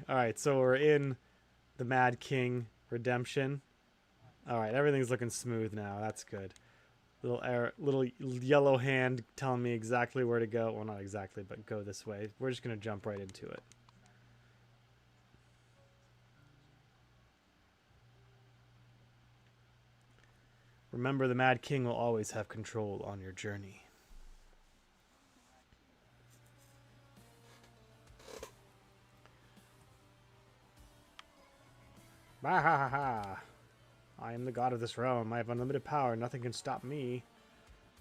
Alright, so we're in the Mad King Redemption. Alright, everything's looking smooth now. That's good. Little yellow hand telling me exactly where to go. Well, not exactly, but go this way. We're just going to jump right into it. Remember, the Mad King will always have control on your journey. Bah ha ha ha. I am the god of this realm. I have unlimited power. Nothing can stop me.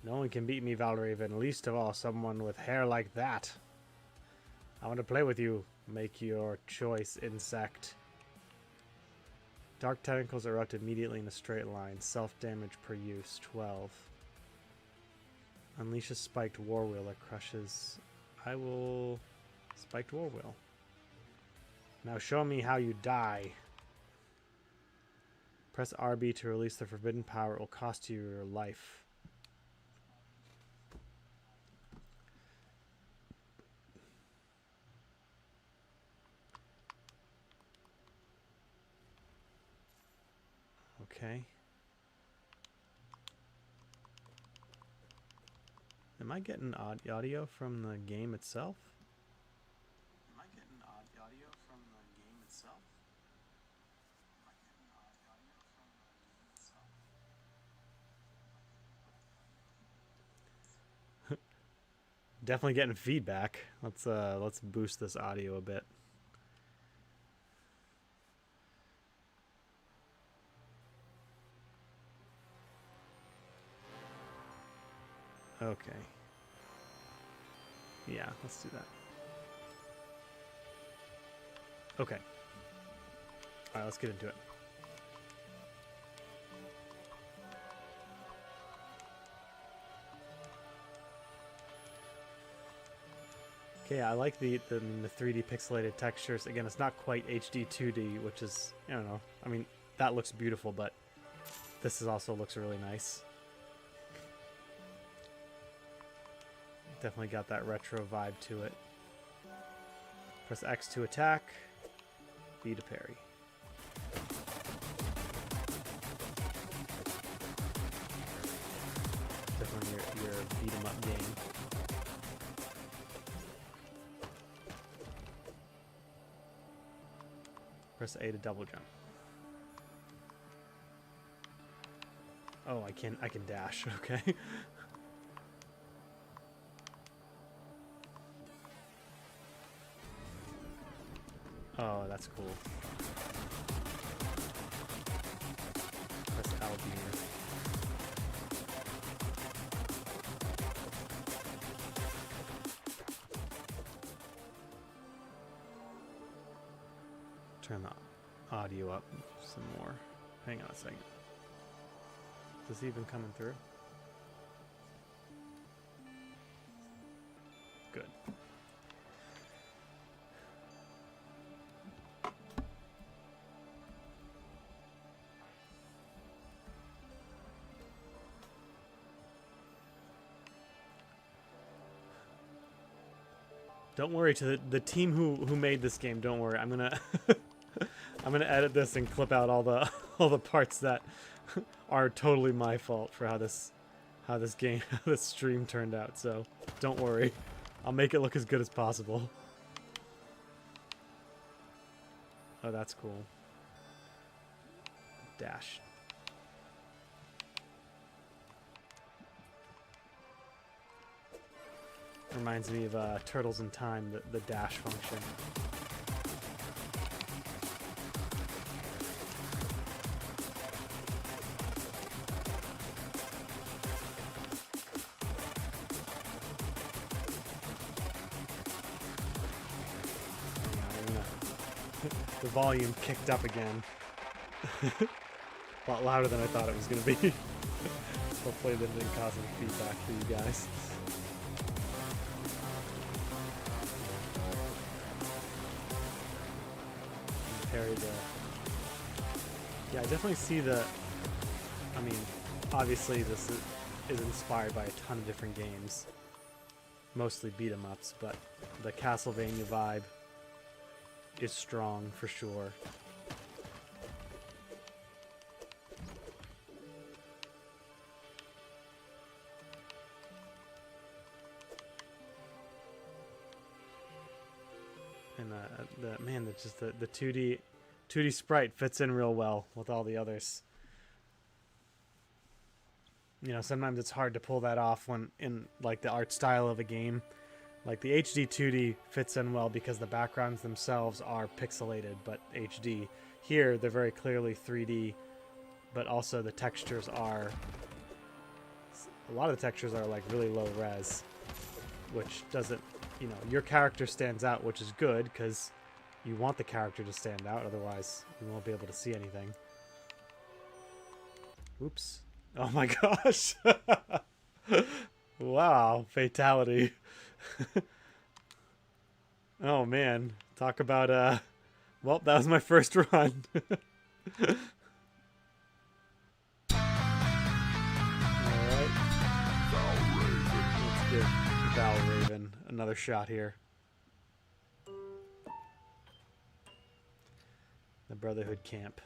No one can beat me, Valraven. Least of all, someone with hair like that. I want to play with you. Make your choice, insect. Dark tentacles erupt immediately in a straight line. Self-damage per use, 12. Unleash a spiked war wheel that crushes. I will... Spiked war wheel. Now show me how you die. Press RB to release the forbidden power. It will cost you your life. Okay. Am I getting audio from the game itself? Definitely getting feedback. Let's boost this audio a bit. Okay. Yeah, let's do that. Okay. Alright, let's get into it. Okay, I like the 3D pixelated textures. Again, it's not quite HD 2D, which is, I don't know. I mean, that looks beautiful, but this also looks really nice. Definitely got that retro vibe to it. Press X to attack, B to parry. Definitely your beat 'em up game. Press A to double jump. Oh, I can dash. Okay. Oh, that's cool. Press L here. Turn the audio up some more. Hang on a second. Is this even coming through? Good. Don't worry, to the team who made this game. Don't worry, I'm gonna I'm gonna edit this and clip out all the parts that are totally my fault for how this stream turned out. So don't worry, I'll make it look as good as possible. Oh, that's cool. Dash. Reminds me of Turtles in Time, the dash function. The volume kicked up again. A lot louder than I thought it was going to be. Hopefully that didn't cause any feedback for you guys. Yeah, I definitely see I mean, obviously this is inspired by a ton of different games, mostly beat 'em ups, but the Castlevania vibe is strong for sure. And the 2D sprite fits in real well with all the others. You know, sometimes it's hard to pull that off when in like the art style of a game. Like the HD 2D fits in well because the backgrounds themselves are pixelated but HD. Here they're very clearly 3D, but also the textures are, a lot of the textures are like really low res, which doesn't, you know, your character stands out, which is good because you want the character to stand out, otherwise you won't be able to see anything. Oops. Oh my gosh. Wow, fatality. Oh man, talk about well, that was my first run. Alright. Let's give Valraven another shot here. The Brotherhood camp.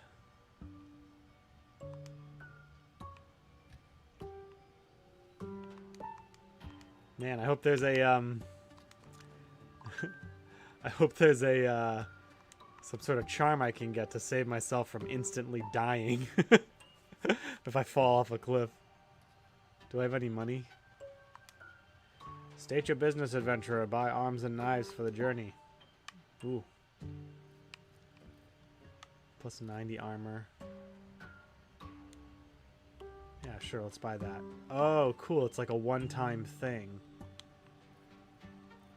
Man, I hope there's a I hope there's a some sort of charm I can get to save myself from instantly dying if I fall off a cliff. Do I have any money? State your business, adventurer. Buy arms and knives for the journey. Ooh. Plus 90 armor. Yeah, sure, let's buy that. Oh, cool. It's like a one-time thing.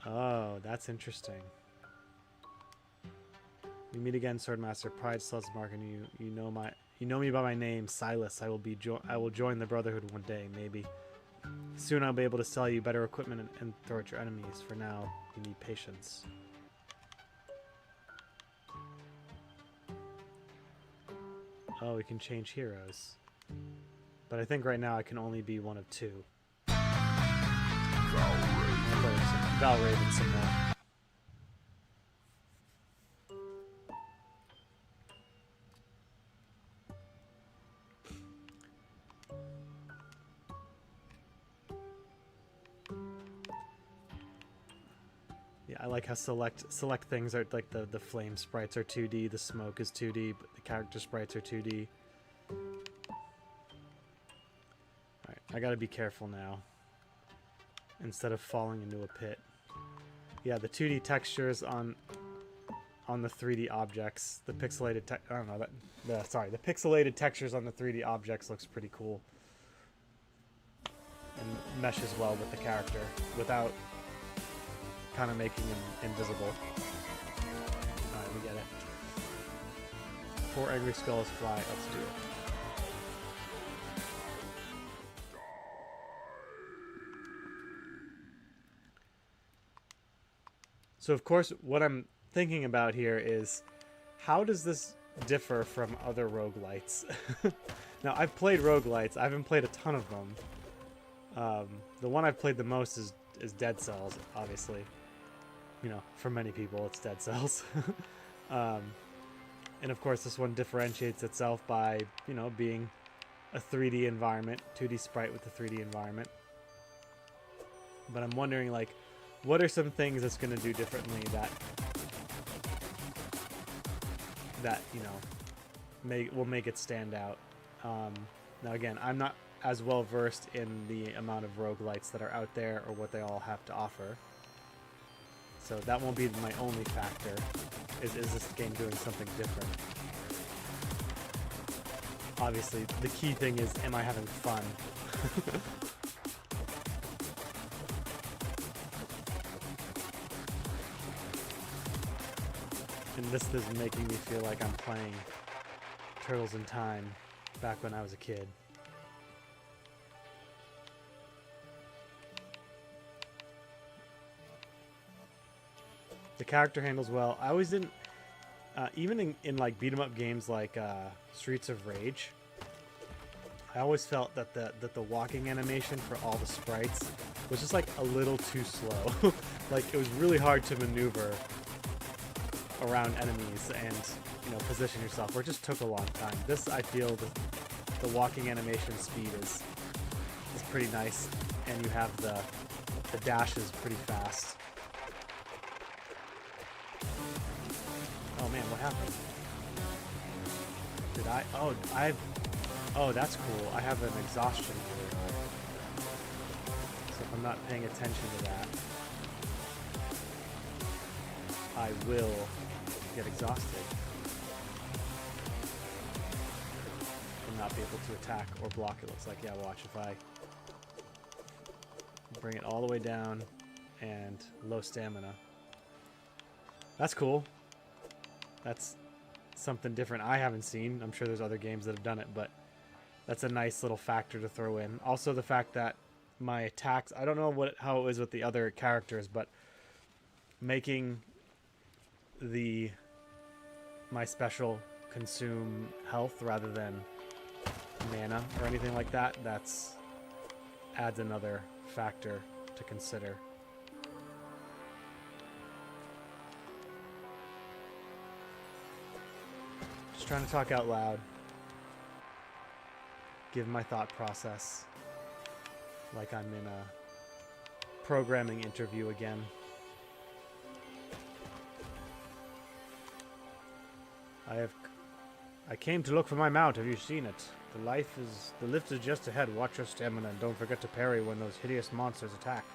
Oh, that's interesting. We meet again, Swordmaster. Pride sluts mark, and you know me by my name, Silas. I will join the Brotherhood one day, maybe. Soon I'll be able to sell you better equipment and throw at your enemies. For now, you need patience. Oh, we can change heroes. But I think right now I can only be one of two. Valraven some more. Yeah, I like how select things are like the flame sprites are 2D, the smoke is 2D, but the character sprites are 2D. Alright, I gotta be careful now. Instead of falling into a pit. Yeah, the 2D textures on the 3D objects, the pixelated the pixelated textures on the 3D objects looks pretty cool. And meshes well with the character without kind of making him invisible. Alright, we get it. 4 angry skulls fly, let's do it. So of course, what I'm thinking about here is, how does this differ from other roguelites? Now, I've played roguelites. I haven't played a ton of them. The one I've played the most is Dead Cells, obviously. You know, for many people, it's Dead Cells. And of course, this one differentiates itself by, you know, being a 3D environment, 2D sprite with a 3D environment. But I'm wondering, like, what are some things it's going to do differently that you know, will make it stand out? Now again, I'm not as well versed in the amount of roguelites that are out there or what they all have to offer. So that won't be my only factor. Is this game doing something different? Obviously, the key thing is, am I having fun? And this is making me feel like I'm playing Turtles in Time back when I was a kid. The character handles well. I always didn't, even in like beat 'em up games like Streets of Rage, I always felt that the walking animation for all the sprites was just like a little too slow. Like it was really hard to maneuver around enemies and, you know, position yourself, where it just took a long time. This, I feel, the walking animation speed is pretty nice, and you have the dash is pretty fast. Oh man, what happened? Did I? Oh, that's cool. I have an exhaustion here. So if I'm not paying attention to that, I will get exhausted and not be able to attack or block, it looks like. Yeah, watch if I bring it all the way down and low stamina. That's cool. That's something different I haven't seen. I'm sure there's other games that have done it, but that's a nice little factor to throw in. Also the fact that my attacks, I don't know how it was with the other characters, but making my special consume health rather than mana or anything like that, adds another factor to consider. Just trying to talk out loud, give my thought process like I'm in a programming interview again. I came to look for my mount. Have you seen it? The lift is just ahead. Watch your stamina and don't forget to parry when those hideous monsters attack.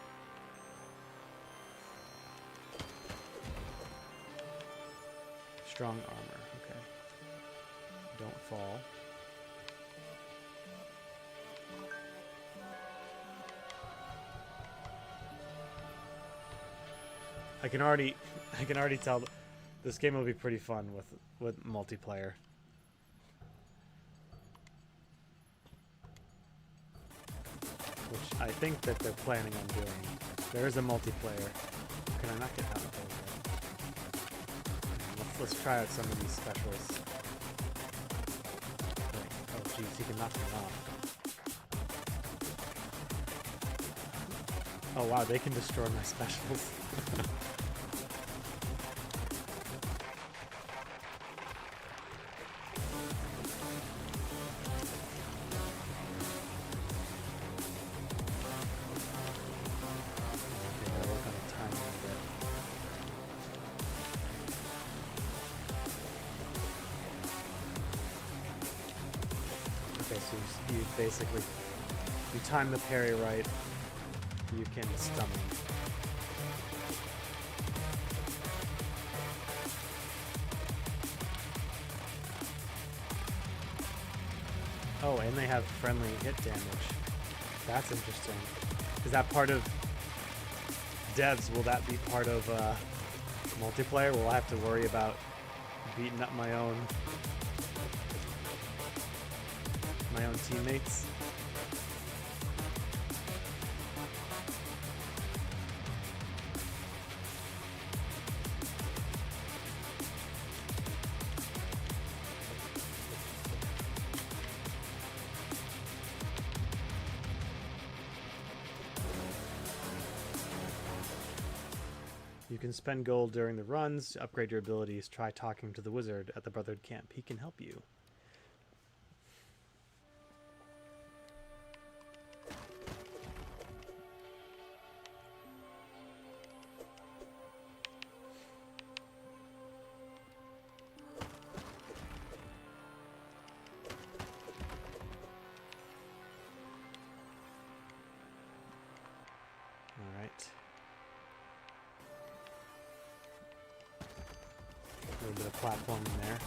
Strong armor. Okay. Don't fall. I can already tell this game will be pretty fun with multiplayer. Which I think that they're planning on doing. There is a multiplayer. Can I not get out of there? Let's try out some of these specials. Oh jeez, he can knock me off. Oh wow, they can destroy my specials. Basically, you time the parry right, you can stun them. Oh, and they have friendly hit damage. That's interesting. Is that part of devs? Will that be part of multiplayer? Will I have to worry about beating up my own teammates? You can spend gold during the runs to upgrade your abilities. Try talking to the wizard at the Brotherhood camp. He can help you. A little bit of platforming there.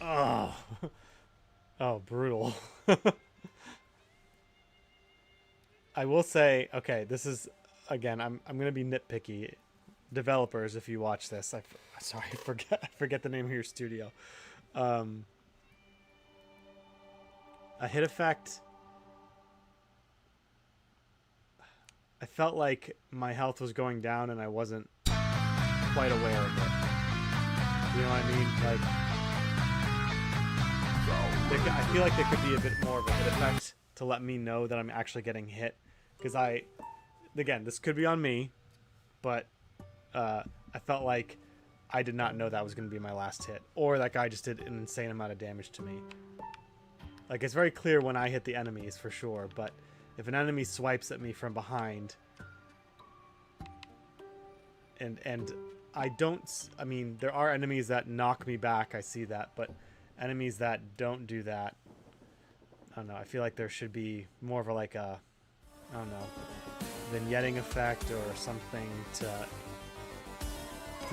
Oh, oh, brutal. I will say, okay, this is, again, I'm gonna be nitpicky. Developers, if you watch this, sorry, I forget the name of your studio. A hit effect. I felt like my health was going down and I wasn't quite aware of it. You know what I mean? Like, I feel like there could be a bit more of a hit effect to let me know that I'm actually getting hit. Because again, this could be on me, but I felt like I did not know that was going to be my last hit. Or that guy just did an insane amount of damage to me. Like, it's very clear when I hit the enemies, for sure, but if an enemy swipes at me from behind, and I mean, there are enemies that knock me back, I see that, but enemies that don't do that, I don't know, I feel like there should be more of a, like a, I don't know, vignetting effect or something to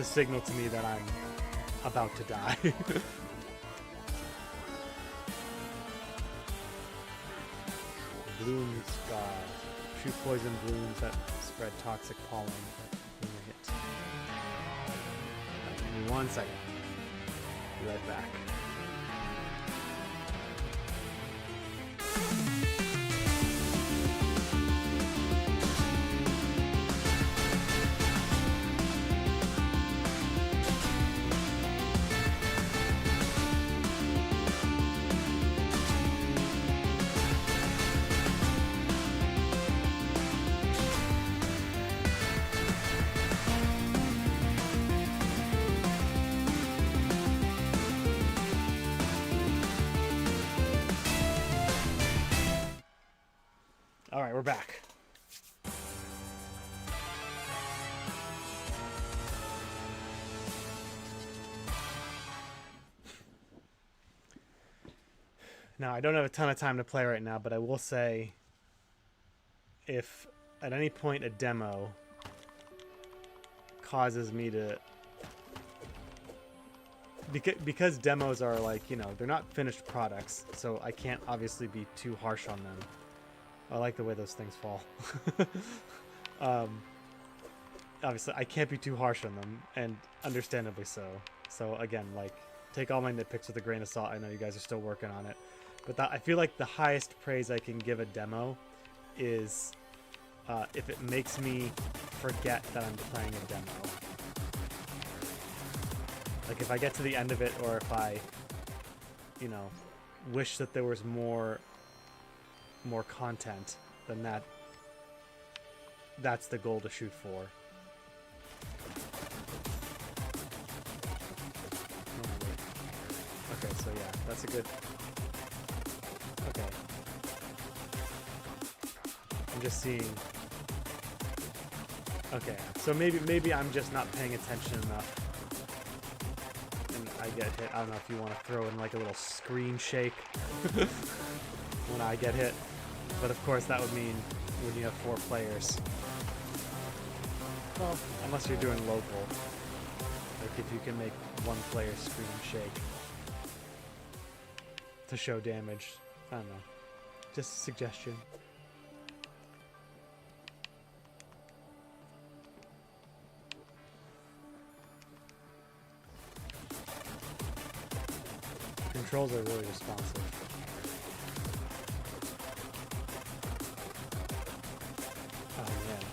signal to me that I'm about to die. Bloom scar. Shoot poison blooms that spread toxic pollen when you hit. Right, give me 1 second. Be right back. Alright, we're back. Now, I don't have a ton of time to play right now, but I will say, if at any point a demo causes me to... Because demos are like, you know, they're not finished products, so I can't obviously be too harsh on them. I like the way those things fall. Obviously, I can't be too harsh on them, and understandably so. So again, like, take all my nitpicks with a grain of salt. I know you guys are still working on it. But I feel like the highest praise I can give a demo is if it makes me forget that I'm playing a demo. Like, if I get to the end of it, or if I, you know, wish that there was more content, then that's the goal to shoot for. Okay, so yeah, that's a good... Okay. I'm just seeing... Okay, so maybe I'm just not paying attention enough. And I get hit. I don't know if you want to throw in like a little screen shake when I get hit. But of course that would mean when you have 4 players. Well, unless you're doing local. Like if you can make 1 player screen shake to show damage. I don't know. Just a suggestion. Controls are really responsive. Oh man.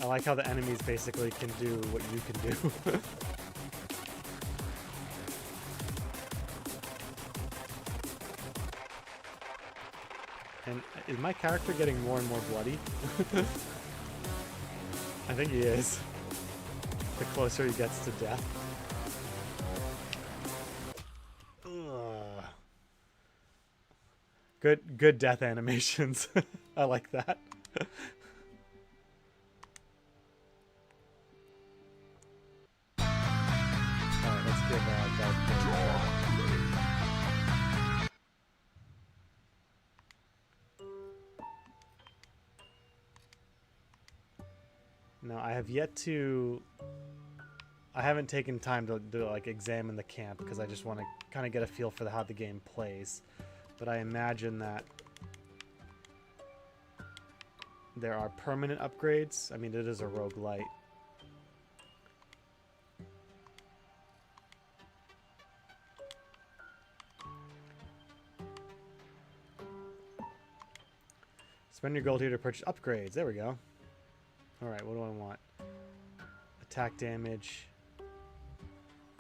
I like how the enemies basically can do what you can do. And is my character getting more and more bloody? I think he is. The closer he gets to death. Ugh. Good death animations. I like that. Alright, let's give Dark Blade a try. No, I have yet to... I haven't taken time to like examine the camp because I just want to kind of get a feel for how the game plays. But I imagine that there are permanent upgrades. I mean, it is a roguelite. Spend your gold here to purchase upgrades. There we go. Alright, what do I want? Attack damage.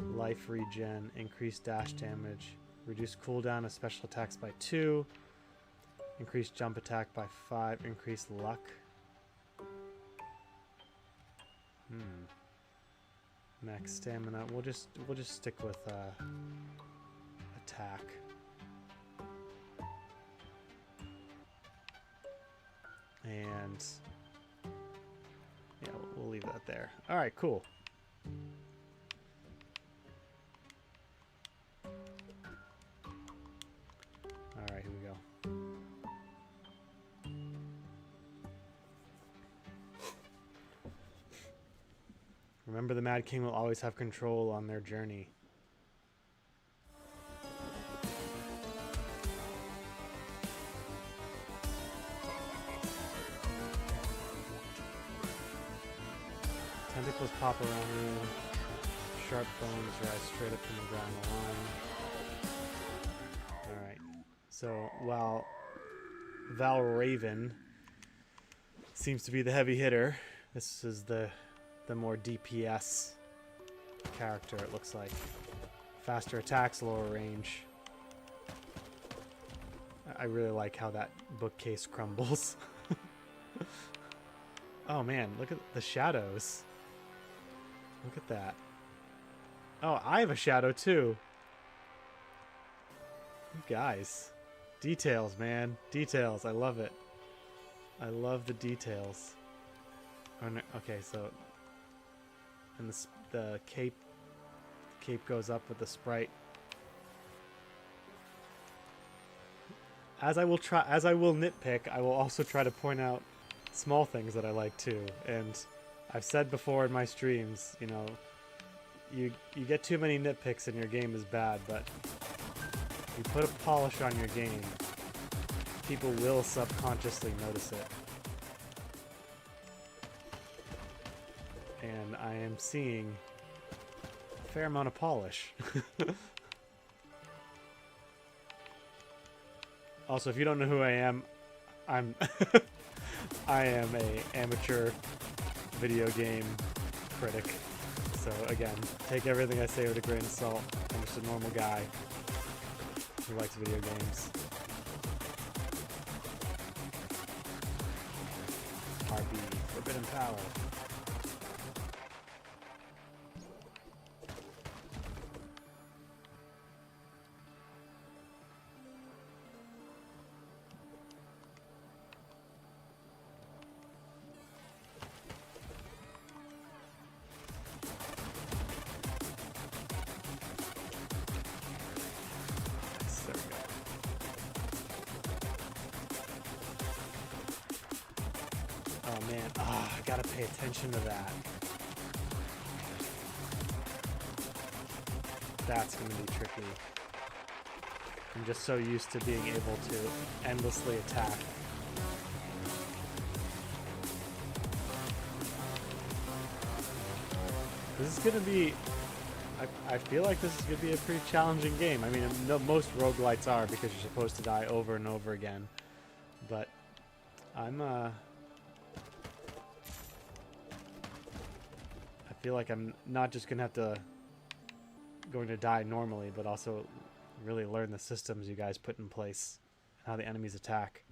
life regen, increase dash damage, reduce cooldown of special attacks by 2, increase jump attack by 5, increase luck. Max stamina. We'll just stick with attack. And yeah, we'll leave that there. All right, cool. All right, here we go. Remember, the Mad King will always have control on their journey. Tentacles pop around you. Sharp bones rise straight up from the ground line. Alright. So, while Valraven seems to be the heavy hitter, this is the more DPS character, it looks like. Faster attacks, lower range. I really like how that bookcase crumbles. Oh man, look at the shadows. Look at that. Oh, I have a shadow too. You guys. Details, man. Details. I love it. I love the details. Oh, no. Okay, so... And the cape goes up with the sprite. As I will nitpick, I will also try to point out small things that I like too. And I've said before in my streams, you know, you get too many nitpicks and your game is bad, but you put a polish on your game, people will subconsciously notice it. And I am seeing a fair amount of polish. Also, if you don't know who I am I am a amateur video game critic. So again, take everything I say with a grain of salt. I'm just a normal guy who likes video games. RB, Forbidden Power. Pay attention to that. That's going to be tricky. I'm just so used to being able to endlessly attack. This is going to be... I feel like this is going to be a pretty challenging game. I mean, most roguelites are because you're supposed to die over and over again. But I'm... I feel like I'm not just going to die normally, but also really learn the systems you guys put in place and how the enemies attack.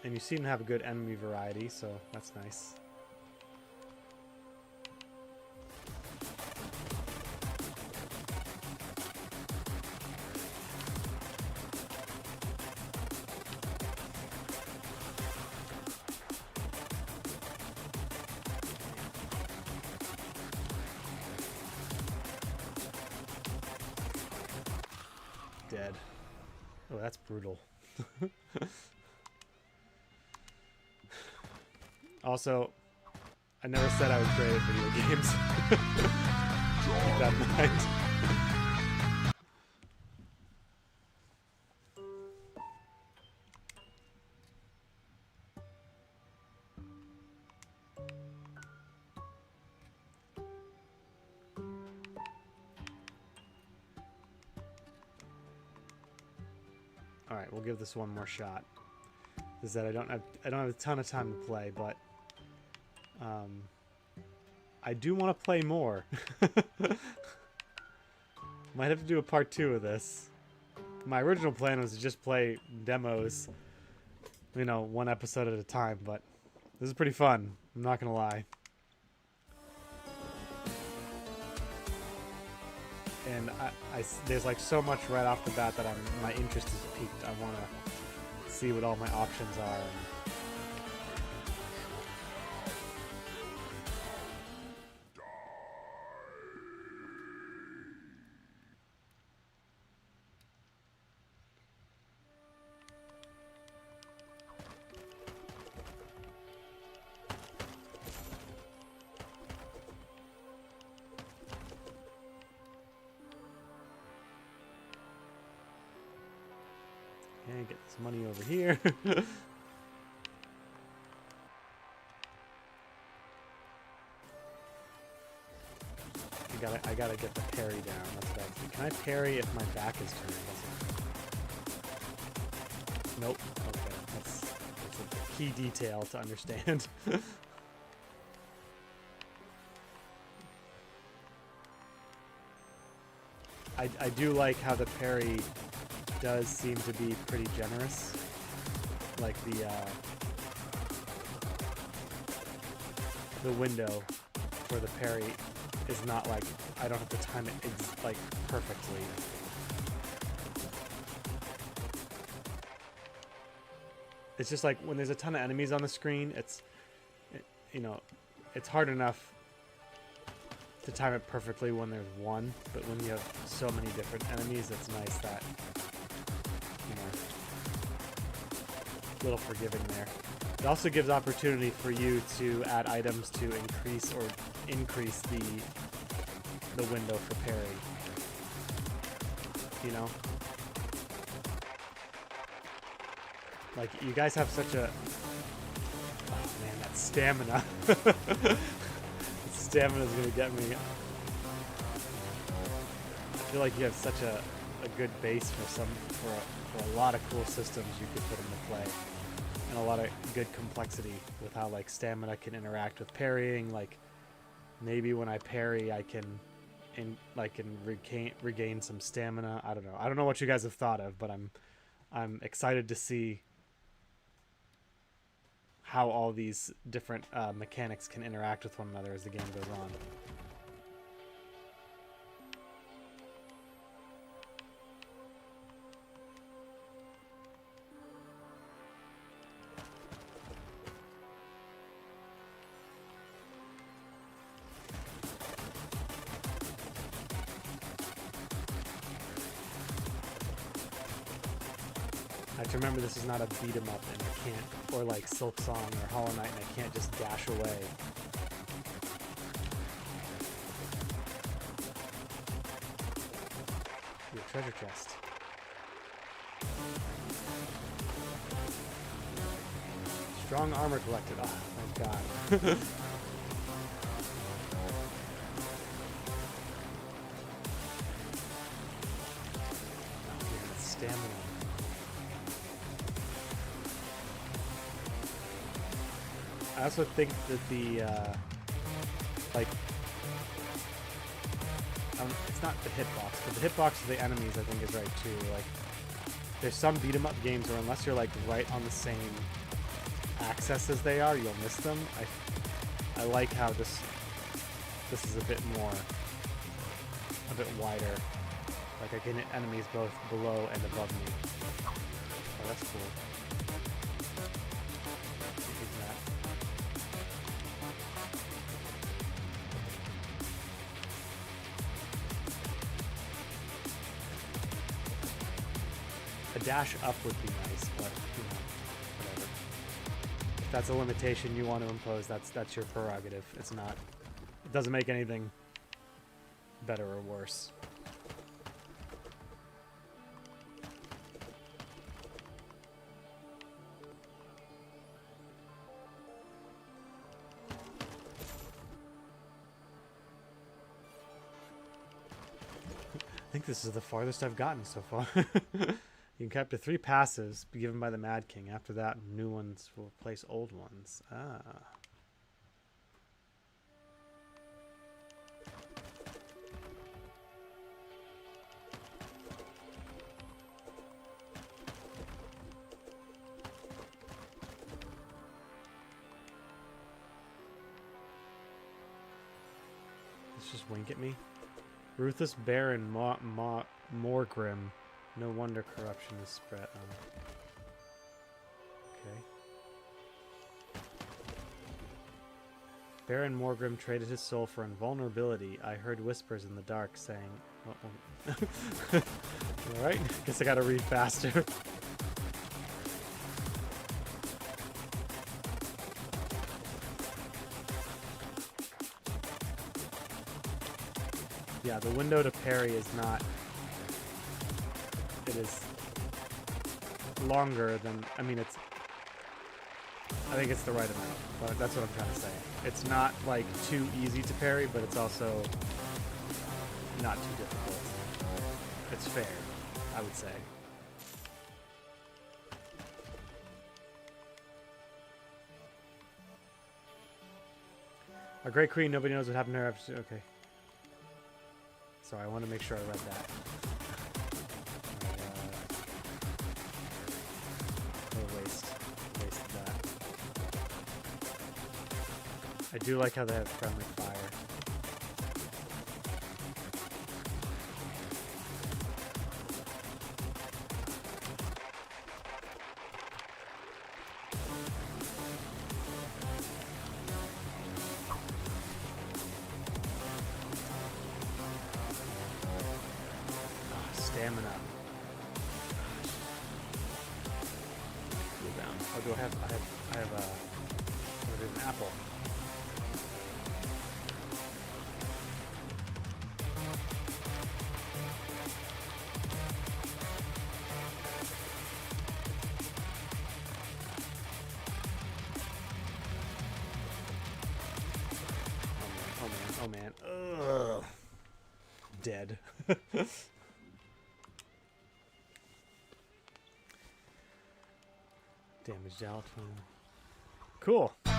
And you seem to have a good enemy variety, so that's nice. Dead. Oh, that's brutal. Also, I never said I was great at video games. Keep that in mind. Alright, we'll give this one more shot. is that I don't have a ton of time to play, but I do want to play more. Might have to do a part 2 of this. My original plan was to just play demos, you know, one episode at a time, but this is pretty fun. I'm not gonna lie. And there's like so much right off the bat that my interest is piqued. I want to see what all my options are. And get this money over here. I gotta get the parry down. That's what I think. Can I parry if my back is turned? Nope. Okay, that's a key detail to understand. I do like how the parry does seem to be pretty generous. Like the window for the parry is not like I don't have to time it like perfectly. It's just like when there's a ton of enemies on the screen, you know, it's hard enough to time it perfectly when there's one, but when you have so many different enemies, it's nice that, you know, a little forgiving there. It also gives opportunity for you to add items to increase the window for parry. You know? Like, you guys have such a... Oh man, that stamina. Stamina's gonna get me. I feel like you have such a good base for a lot of cool systems you could put into play, and a lot of good complexity with how like stamina can interact with parrying. Like maybe when I parry, I can regain some stamina. I don't know. I don't know what you guys have thought of, but I'm excited to see how all these different mechanics can interact with one another as the game goes on. I have to remember this is not a beat 'em up, and I can't, or like Silk Song or Hollow Knight, and I can't just dash away. Your treasure chest. Strong armor collected. Oh, thank God. Oh, man, stamina. I also think that the, like, it's not the hitbox, but the hitbox of the enemies, I think, is right, too. Like, there's some beat-em-up games where unless you're, like, right on the same axis as they are, you'll miss them. I like how this is a bit wider. Like, I can hit enemies both below and above me. Oh, that's cool. A dash up would be nice, but you know, whatever. If that's a limitation you want to impose, that's your prerogative. It's not. It doesn't make anything better or worse. I think this is the farthest I've gotten so far. You can capture 3 passives given by the Mad King. After that, new ones will replace old ones. Ah. Let's just wink at me. Ruthless Baron Morgrim. No wonder corruption is spread. Okay. Baron Morgrim traded his soul for invulnerability. I heard whispers in the dark saying... Alright, guess I gotta read faster. Yeah, the window to parry is not... It is longer than... I mean, it's... I think it's the right amount, but that's what I'm trying to say. It's not, like, too easy to parry, but it's also not too difficult. It's fair, I would say. Our Great Queen, nobody knows what happened to her. Okay. Sorry, I want to make sure I read that. Wasted that. I do like how they have friendly fire. Stamina. Cool down. Oh, do I have an apple. Oh man. Ugh. Dead. Damaged out. Cool. Well.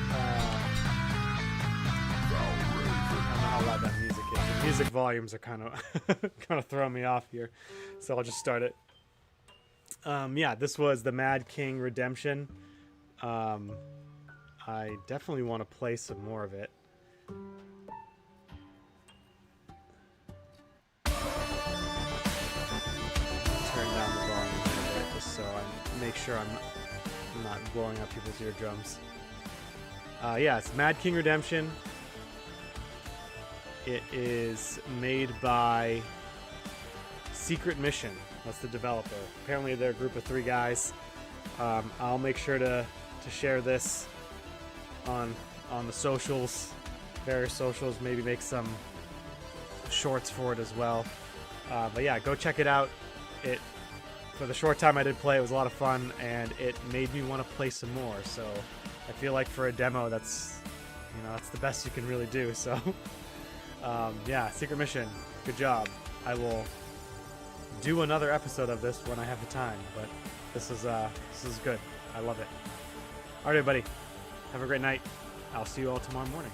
I don't know how loud that music is. The music volumes are kind of throwing me off here, so I'll just start it. Yeah, this was the Mad King Redemption. I definitely want to play some more of it. Turn down the volume a little bit just so I make sure I'm not blowing up people's eardrums. Yeah, it's Mad King Redemption. It is made by Secret Mission. That's the developer. Apparently they're a group of 3 guys. I'll make sure to share this on the socials, various socials, maybe make some shorts for it as well. But yeah, go check it out. For the short time I did play, it was a lot of fun, and it made me want to play some more. So I feel like for a demo, that's the best you can really do. So yeah, Secret Mission, good job. I will do another episode of this when I have the time, but this is good. I love it. All right, everybody, have a great night. I'll see you all tomorrow morning.